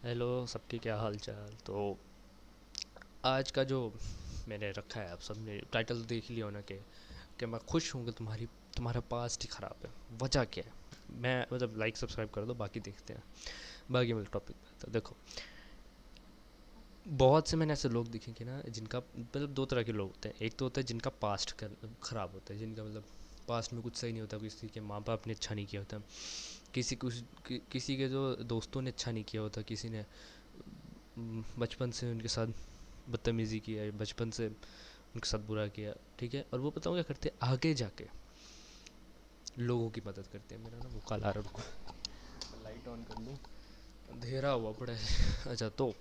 Hello سب کی کیا حال چال؟ تو آج کا جو میں نے رکھا ہے، آپ سب نے ٹائٹل دیکھ لیا ہونا کہ میں خوش ہوں کہ تمہارا پاسٹ ہی خراب ہے۔ وجہ کیا ہے؟ میں مطلب لائک سبسکرائب کر دو، باقی دیکھتے ہیں، باقی مطلب ٹاپک پہ تو دیکھو، بہت سے میں نے ایسے لوگ دیکھیں کہ نا جن کا مطلب دو طرح کے لوگ ہوتے ہیں۔ ایک تو ہوتا ہے جن کا پاسٹ خراب ہوتا ہے، جن کا مطلب پاسٹ میں کچھ صحیح نہیں ہوتا، کسی کے ماں باپ نے اچھا نہیں کیا ہوتا، کسی کے جو دوستوں نے اچھا نہیں کیا ہوتا، کسی نے بچپن سے ان کے ساتھ بدتمیزی کی ہے، بچپن سے ان کے ساتھ برا کیا، ٹھیک ہے، اور وہ بتاؤں کیا کرتے ہیں آگے جا کے لوگوں کی مدد کرتے ہیں۔ میرا نا وہ کال آ رہا، رکو لائٹ آن کر لوں، اندھیرا ہوا پڑا ہے۔ اچھا، تو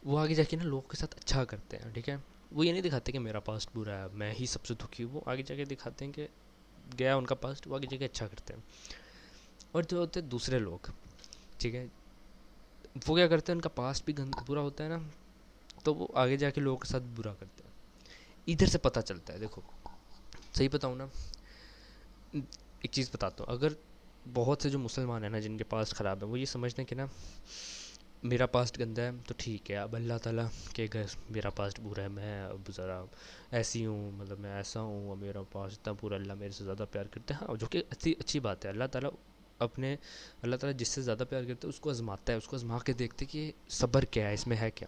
وہ آگے جا کے نا لوگوں کے ساتھ اچھا کرتے ہیں، ٹھیک ہے، وہ یہ نہیں دکھاتے کہ میرا پاسٹ برا ہے، میں ہی سب سے دکھی ہوں، وہ آگے جا کے دکھاتے ہیں کہ گیا ان کا پاسٹ، وہ آگے جا کے اچھا کرتے ہیں۔ اور جو ہوتے ہیں دوسرے لوگ، ٹھیک ہے، وہ کیا کرتے ہیں، ان کا پاسٹ بھی برا ہوتا ہے نا، تو وہ آگے جا کے لوگوں کے ساتھ برا کرتے ہیں۔ ادھر سے پتہ چلتا ہے، دیکھو صحیح بتاؤں نا، ایک چیز بتاتا ہوں، اگر بہت سے جو مسلمان ہیں نا جن کے پاسٹ خراب ہے، وہ یہ سمجھتے ہیں کہ نا میرا پاسٹ گندا ہے تو ٹھیک ہے، اب اللہ تعالیٰ کے گھر میرا پاسٹ برا ہے، میں اب ذرا ایسی ہوں، مطلب میں ایسا ہوں اور میرا پاسٹ اتنا پورا، اللہ میرے سے زیادہ پیار کرتے ہیں، ہاں جو کہ اچھی بات ہے۔ اپنے اللہ تعالیٰ جس سے زیادہ پیار کرتا ہے اس کو آزماتا ہے، اس کو آزما کے دیکھتے کہ یہ صبر کیا ہے، اس میں ہے کیا۔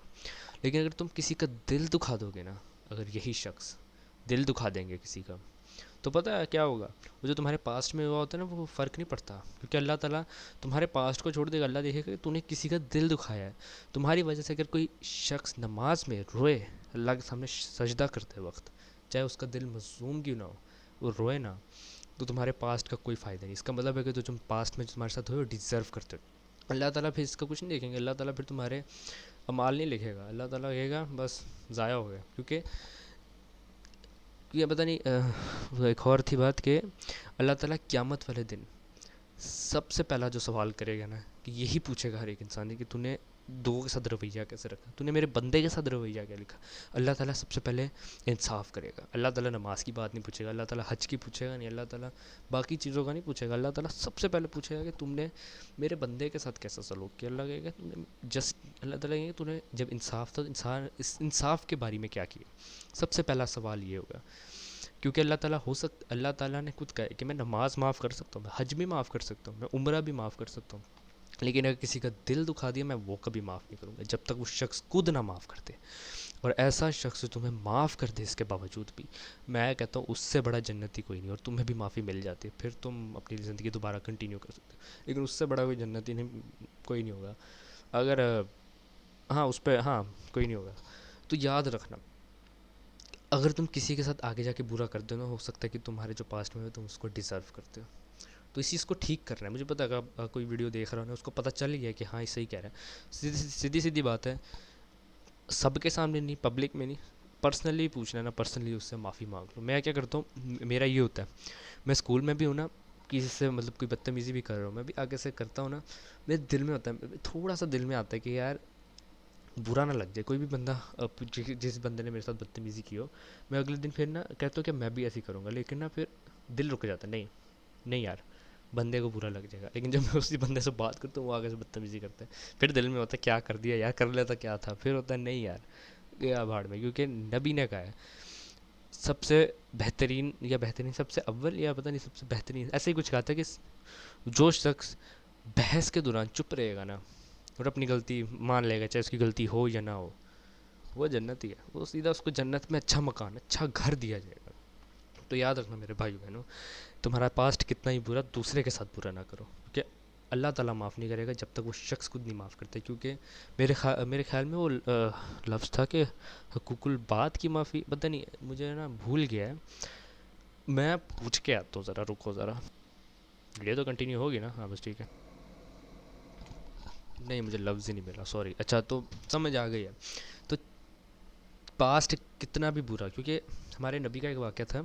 لیکن اگر تم کسی کا دل دکھا دو گے نا، اگر یہی شخص دل دکھا دیں گے کسی کا، تو پتہ ہے کیا ہوگا، وہ جو تمہارے پاسٹ میں ہوا ہوتا ہے نا وہ فرق نہیں پڑتا، کیونکہ اللہ تعالیٰ تمہارے پاسٹ کو چھوڑ دے گا، اللہ دیکھے گا کہ تو نے کسی کا دل دکھایا ہے۔ تمہاری وجہ سے اگر کوئی شخص نماز میں روئے، اللہ کے سامنے سجدہ کرتے وقت، چاہے اس کا دل معصوم کیوں نہ ہو، وہ روئے نا، تو تمہارے پاسٹ کا کوئی فائدہ نہیں۔ اس کا مطلب ہے کہ جو تم پاسٹ میں تمہارے ساتھ ہوئے وہ ڈیزرو کرتے ہو۔ اللہ تعالیٰ پھر اس کا کچھ نہیں دیکھیں گے، اللہ تعالیٰ پھر تمہارے اعمال نہیں لکھے گا، اللہ تعالیٰ کہے گا بس ضائع ہو گیا، کیونکہ یہ پتہ نہیں وہ ایک اور تھی بات کہ اللہ تعالیٰ قیامت والے دن سب سے پہلا جو سوال کرے گا نا، کہ یہی پوچھے گا ہر ایک انسان کہ تو نے دو کے ساتھ رویہ کیسے رکھا، تو نے میرے بندے کے ساتھ رویہ کیا لکھا۔ اللہ تعالیٰ سب سے پہلے انصاف کرے گا، اللہ تعالیٰ نماز کی بات نہیں پوچھے گا، اللہ تعالیٰ حج کی پوچھے گا نہیں، اللہ تعالیٰ باقی چیزوں کا نہیں پوچھے گا، اللہ تعالیٰ سب سے پہلے پوچھے گا کہ تم نے میرے بندے کے ساتھ کیسا سلوک کیا۔ اللہ کہے گا تم نے اللہ تعالیٰ کہے گا تو نے جب انصاف تھا اس انصاف کے بارے میں کیا کیا۔ سب سے پہلا سوال یہ ہوگا، کیونکہ اللہ تعالیٰ نے خود کہا ہے کہ میں نماز معاف کر سکتا ہوں، میں حج بھی معاف کر سکتا ہوں، میں عمرہ بھی معاف کر سکتا ہوں، لیکن اگر کسی کا دل دکھا دیا میں وہ کبھی معاف نہیں کروں گا جب تک وہ شخص خود نہ معاف کرتے۔ اور ایسا شخص تمہیں معاف کر دے اس کے باوجود بھی، میں کہتا ہوں اس سے بڑا جنتی کوئی نہیں، اور تمہیں بھی معافی مل جاتی ہے، پھر تم اپنی زندگی دوبارہ کنٹینیو کر سکتے ہو، لیکن اس سے بڑا کوئی جنتی نہیں، کوئی نہیں ہوگا۔ اگر ہاں اس پہ ہاں کوئی نہیں ہوگا۔ تو یاد رکھنا، اگر تم کسی کے ساتھ آگے جا کے برا کر دو نا، ہو سکتا ہے کہ تمہارے جو پاسٹ میں ہو تم اس کو ڈیزرو کرتے ہو، تو اس چیز کو ٹھیک کرنا ہے۔ مجھے پتا ہے کہ کوئی ویڈیو دیکھ رہا ہوں اس کو پتہ چل گیا کہ ہاں یہ صحیح کہہ رہا ہے، سیدھی بات ہے، سب کے سامنے نہیں، پبلک میں نہیں، پرسنلی پوچھنا ہے نا، پرسنلی اس سے معافی مانگ لو۔ میں کیا کرتا ہوں، میرا یہ ہوتا ہے، میں اسکول میں بھی ہوں نا، کسی سے مطلب کوئی بدتمیزی بھی کر رہا ہوں، میں بھی آگے سے کرتا ہوں نا، میرے دل میں ہوتا ہے، تھوڑا سا دل میں آتا ہے کہ یار برا نہ لگ جائے کوئی بھی بندہ، جس بندے نے میرے ساتھ بدتمیزی کی ہو، میں اگلے دن پھر نا کہتا ہوں کہ میں بھی ایسے ہی کروں گا، لیکن نا پھر دل رک جاتا ہے، نہیں نہیں یار بندے کو برا لگ جائے گا، لیکن جب میں اسی بندے سے بات کرتا ہوں وہ آگے سے بدتمیزی کرتا ہے، پھر دل میں ہوتا ہے کیا کر دیا یار، کر لیتا کیا تھا، پھر ہوتا ہے نہیں یار گیا بھاڑ میں، کیونکہ نبی نے کہا ہے سب سے بہترین یا بہترین سب سے اول یا پتہ نہیں سب سے بہترین ایسے ہی کچھ کہا تھا کہ جو شخص بحث کے دوران چپ رہے گا نا اور اپنی غلطی مان لے گا، چاہے اس کی غلطی ہو یا نہ ہو، وہ جنتی ہے، وہ سیدھا اس کو جنت میں اچھا مکان اچھا گھر دیا جائے گا۔ تو یاد رکھنا میرے بھائی بہنوں، تمہارا پاسٹ کتنا ہی برا دوسرے کے ساتھ برا نہ کرو، کیونکہ اللہ تعالیٰ معاف نہیں کرے گا جب تک وہ شخص خود نہیں معاف کرتے، کیونکہ میرے خیال میں وہ لفظ تھا کہ حقوق البات کی معافی، پتہ نہیں مجھے نا بھول گیا ہے، میں پوچھ کے آتا ہوں، ذرا رکو ذرا، یہ تو کنٹینیو ہوگی نا، ہاں بس ٹھیک ہے، نہیں مجھے لفظ ہی نہیں ملا، سوری، اچھا تو سمجھ آ گئی ہے۔ تو پاسٹ کتنا بھی برا، کیونکہ ہمارے نبی کا ایک واقعہ تھا،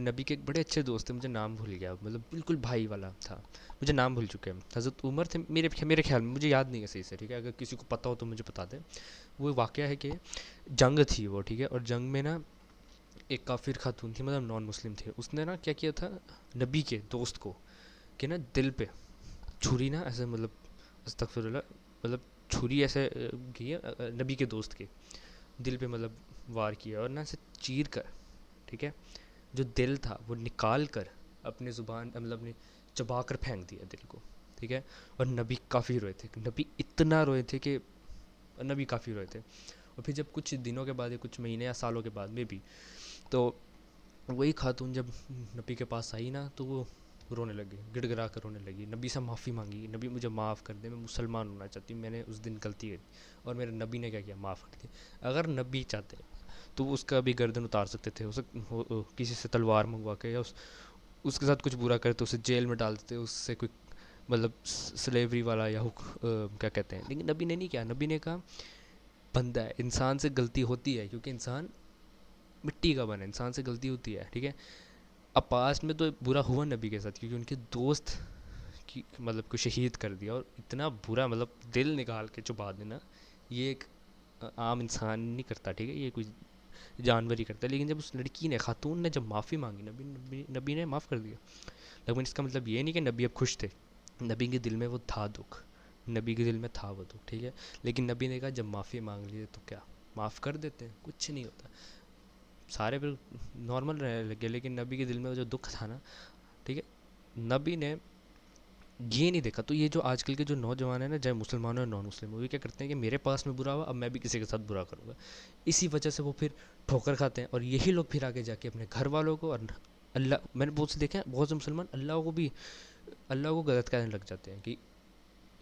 نبی کے ایک بڑے اچھے دوست تھے، مجھے نام بھول گیا، مطلب بالکل بھائی والا تھا، مجھے نام بھول چکے ہیں، حضرت عمر تھے، میرے خیال میں، مجھے یاد نہیں ہے صحیح سے، ٹھیک ہے، اگر کسی کو پتہ ہو تو مجھے بتا دیں۔ وہ واقعہ ہے کہ جنگ تھی وہ، ٹھیک ہے، اور جنگ میں نا ایک کافر خاتون تھی، مطلب نان مسلم تھے، اس نے نا کیا کیا تھا نبی کے دوست کو کہ نا دل پہ چھری نا ایسے مطلب استغفر اللہ، مطلب چھری ایسے کی ہے نبی کے دوست کے دل پہ مطلب وار کیا اور نہ اسے چیر کر، ٹھیک ہے، جو دل تھا وہ نکال کر اپنے زبان مطلب اپنے چبا کر پھینک دیا دل کو، ٹھیک ہے. اور نبی کافی روئے تھے، نبی اتنا روئے تھے کہ نبی کافی روئے تھے. اور پھر جب کچھ دنوں کے بعد یا کچھ مہینے یا سالوں کے بعد میں بھی تو وہی خاتون جب نبی کے پاس آئی نا تو وہ رونے لگی، گڑ گڑا کر رونے لگی، نبی سے معافی مانگی، نبی مجھے معاف کر دے، میں مسلمان ہونا چاہتی ہوں، میں نے اس دن غلطی کری. اور میرے نبی نے کیا کیا، معاف کر دیا. اگر نبی چاہتے تو وہ اس کا بھی گردن اتار سکتے تھے، کسی سے تلوار منگوا کے یا اس کے ساتھ کچھ برا کرے تو اسے جیل میں ڈال دیتے، اس سے کوئی مطلب سلیوری والا یا کیا کہتے ہیں. لیکن نبی نے نہیں کیا، نبی نے کہا بندہ ہے، انسان سے غلطی ہوتی ہے کیونکہ انسان مٹی کا بنا ہے، انسان سے غلطی ہوتی ہے، ٹھیک ہے. اب پاسٹ میں تو برا ہوا نبی کے ساتھ کیونکہ ان کے دوست کی مطلب کو شہید کر دیا، اور اتنا برا مطلب دل نکال کے چھپا دینا یہ ایک عام انسان نہیں کرتا، ٹھیک ہے، یہ کوئی جانور ہی کرتا ہے. لیکن جب اس لڑکی نے، خاتون نے جب معافی مانگی، نبی نے معاف کر دیا. لیکن اس کا مطلب یہ نہیں کہ نبی اب خوش تھے، نبی کے دل میں وہ تھا دکھ، نبی کے دل میں تھا وہ دکھ، ٹھیک ہے. لیکن نبی نے کہا جب معافی مانگ لیے تو کیا، معاف کر دیتے ہیں، کچھ نہیں ہوتا، سارے پھر نارمل رہنے لگے. لیکن نبی کے دل میں وہ جو دکھ تھا نا، ٹھیک ہے، نبی نے یہ نہیں دیکھا. تو یہ جو آج کل کے جو نوجوان ہیں نا، چاہے مسلمان ہو یا نان مسلم ہو، وہ کیا کرتے ہیں کہ میرے پاس میں برا ہوا اب میں بھی کسی کے ساتھ برا کروں گا. اسی وجہ سے وہ پھر ٹھوکر کھاتے ہیں. اور یہی لوگ پھر آگے جا کے اپنے گھر والوں کو اور اللہ، میں نے بہت سے دیکھا ہے، بہت سے مسلمان اللہ کو غلط کہنے لگ جاتے ہیں کہ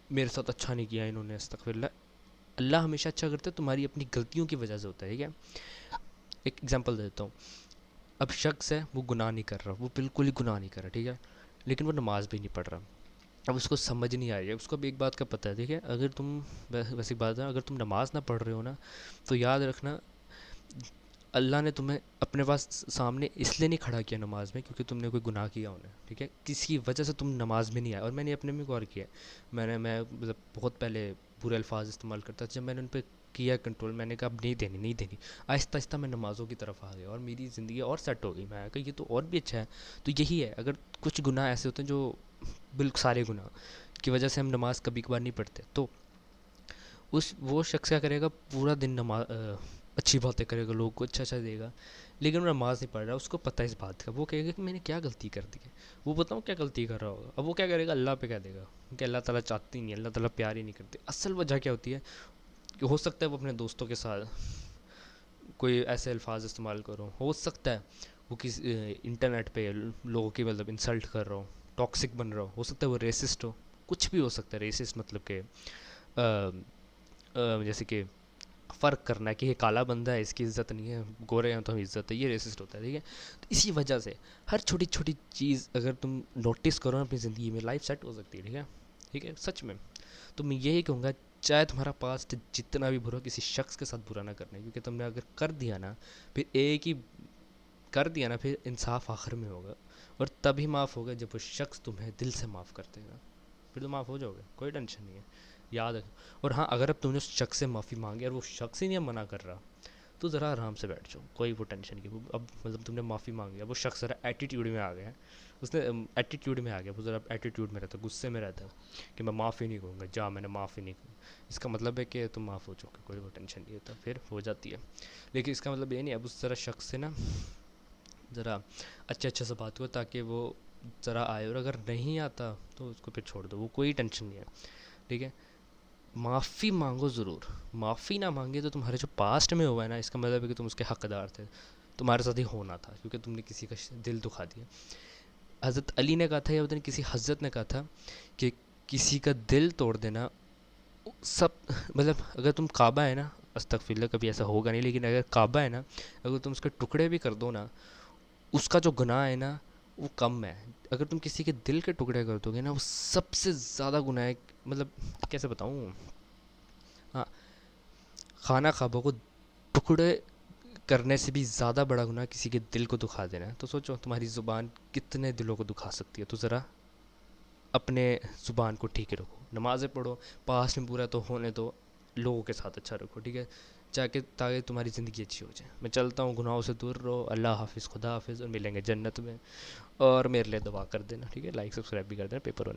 میرے ساتھ اچھا نہیں کیا انہوں نے. استغفر اللہ. اللہ ہمیشہ اچھا کرتا ہے، تمہاری اپنی غلطیوں کی وجہ سے ہوتا ہے، ٹھیک ہے. ایک ایگزامپل دیتا ہوں. اب شخص ہے وہ گناہ نہیں کر رہا، وہ بالکل ہی گناہ نہیں کر رہا، ٹھیک ہے، لیکن وہ نماز بھی نہیں پڑھ رہا. اب اس کو سمجھ نہیں آ رہی ہے، اس کو اب ایک بات کا پتہ ہے، ٹھیک ہے، اگر تم ویسی بات ہے، اگر تم نماز نہ پڑھ رہے ہو نا تو یاد رکھنا اللہ نے تمہیں اپنے پاس سامنے اس لیے نہیں کھڑا کیا نماز میں کیونکہ تم نے کوئی گناہ کیا ہونا ہے، ٹھیک ہے. کسی وجہ سے تم نماز میں نہیں آئے. اور میں نے اپنے میں غور کیا ہے، میں مطلب بہت پہلے برے الفاظ استعمال کرتا تھا، جب میں نے ان پہ کیا کنٹرول، میں نے کہا اب نہیں دینی، آہستہ آہستہ میں نمازوں کی طرف آ گیا اور میری زندگی اور سیٹ ہو گئی. میں کہا یہ تو اور بھی اچھا ہے. تو یہی ہے، اگر کچھ گناہ ایسے ہوتے ہیں جو بالکل سارے گناہ کی وجہ سے ہم نماز کبھی کبھار نہیں پڑھتے، تو وہ شخص کیا کرے گا، پورا دن نماز اچھی باتیں کرے گا، لوگوں کو اچھا دے گا، لیکن وہ نماز نہیں پڑھ رہا. اس کو پتہ ہے اس بات کا، وہ کہے گا کہ میں نے کیا غلطی کر دی ہے. وہ بتاؤں کیا غلطی کر رہا ہوگا. اب وہ کیا کرے گا، اللہ پہ کہہ دے گا کہ اللہ تعالیٰ چاہتی نہیں، اللہ تعالیٰ پیار ہی نہیں کرتے. اصل وجہ کیا ہوتی ہے کہ ہو سکتا ہے وہ اپنے دوستوں کے ساتھ کوئی ایسے الفاظ استعمال کرو، ہو سکتا ہے وہ کسی انٹرنیٹ پہ لوگوں کی مطلب انسلٹ کر رہا ہو، ٹاکسک بن رہا ہو سکتا ہے وہ ریسسٹ ہو، کچھ بھی ہو سکتا ہے. ریسسٹ مطلب کہ جیسے کہ فرق کرنا ہے کہ یہ کالا بندہ ہے اس کی عزت نہیں ہے، گورے ہیں تو ہم عزت ہے، یہ ریسسٹ ہوتا ہے، ٹھیک ہے. تو اسی وجہ سے ہر چھوٹی چھوٹی چیز اگر تم نوٹس کرو نا اپنی زندگی میں، لائف سیٹ ہو سکتی ہے، ٹھیک ہے، ٹھیک ہے. سچ میں تو میں یہی کہوں گا، چاہے تمہارا پاسٹ جتنا بھی برا ہو، کسی شخص کے ساتھ برا نہ کرنا ہے، کیونکہ تم نے اگر کر دیا نا، پھر ایک ہی کر دیا نا، پھر انصاف آخر میں ہوگا. اور تبھی معاف ہوگا جب وہ شخص تمہیں دل سے معاف کر دے گا، پھر تو معاف ہو جاؤ گے، کوئی ٹینشن نہیں ہے، یاد رکھ. اور ہاں، اگر اب تم نے اس شخص سے معافی مانگی اور وہ شخص ہی نہیں منع کر رہا تو ذرا آرام سے بیٹھ جاؤ، کوئی وہ ٹینشن نہیں. اب مطلب تم نے معافی مانگی، اب وہ شخص ذرا ایٹیٹیوڈ میں آ گیا ہے، اس نے ایٹیٹیوڈ میں آ گیا، وہ ذرا ایٹیٹیوڈ میں رہتا ہے، غصے میں رہتا ہے کہ میں معافی نہیں کروں گا، جا میں نے معافی نہیں کروں. اس کا مطلب ہے کہ تم معاف ہو چکے، کوئی وہ ٹینشن نہیں ہوتا، پھر ہو جاتی ہے. لیکن اس کا مطلب یہ نہیں، اب اس ذرا شخص سے نا ذرا اچھا سے بات کرو تاکہ وہ ذرا آئے. اور اگر نہیں آتا تو اس کو پھر چھوڑ دو، وہ کوئی ٹینشن نہیں ہے، ٹھیک ہے. معافی مانگو ضرور، معافی نہ مانگے تو تمہارے جو پاسٹ میں ہوا ہے نا، اس کا مطلب ہے کہ تم اس کے حقدار تھے، تمہارے ساتھ ہی ہونا تھا کیونکہ تم نے کسی کا دل دکھا دیا. حضرت علی نے کہا تھا یا کسی حضرت نے کہا تھا کہ کسی کا دل توڑ دینا سب مطلب اگر تم کعبہ ہے نا، استغفر اللہ کبھی ایسا ہوگا نہیں، لیکن اگر کعبہ ہے نا، اگر تم اس کے ٹکڑے بھی کر دو نا، اس کا جو گناہ ہے نا وہ کم ہے. اگر تم کسی کے دل کے ٹکڑے کر دو گے نا، وہ سب سے زیادہ گناہ ہے. مطلب کیسے بتاؤں، ہاں، خانہ کعبہ کو ٹکڑے کرنے سے بھی زیادہ بڑا گناہ کسی کے دل کو دکھا دینا ہے. تو سوچو تمہاری زبان کتنے دلوں کو دکھا سکتی ہے. تو ذرا اپنے زبان کو ٹھیک رکھو، نمازیں پڑھو، پاس میں پورا تو ہونے دو، لوگوں کے ساتھ اچھا رکھو، ٹھیک ہے، تاکہ تمہاری زندگی اچھی ہو جائے. میں چلتا ہوں، گناہوں سے دور رہو. اللہ حافظ، خدا حافظ، اور ملیں گے جنت میں. اور میرے لیے دعا کر دینا، ٹھیک ہے، لائک سبسکرائب بھی کر دینا. پیپر ہونے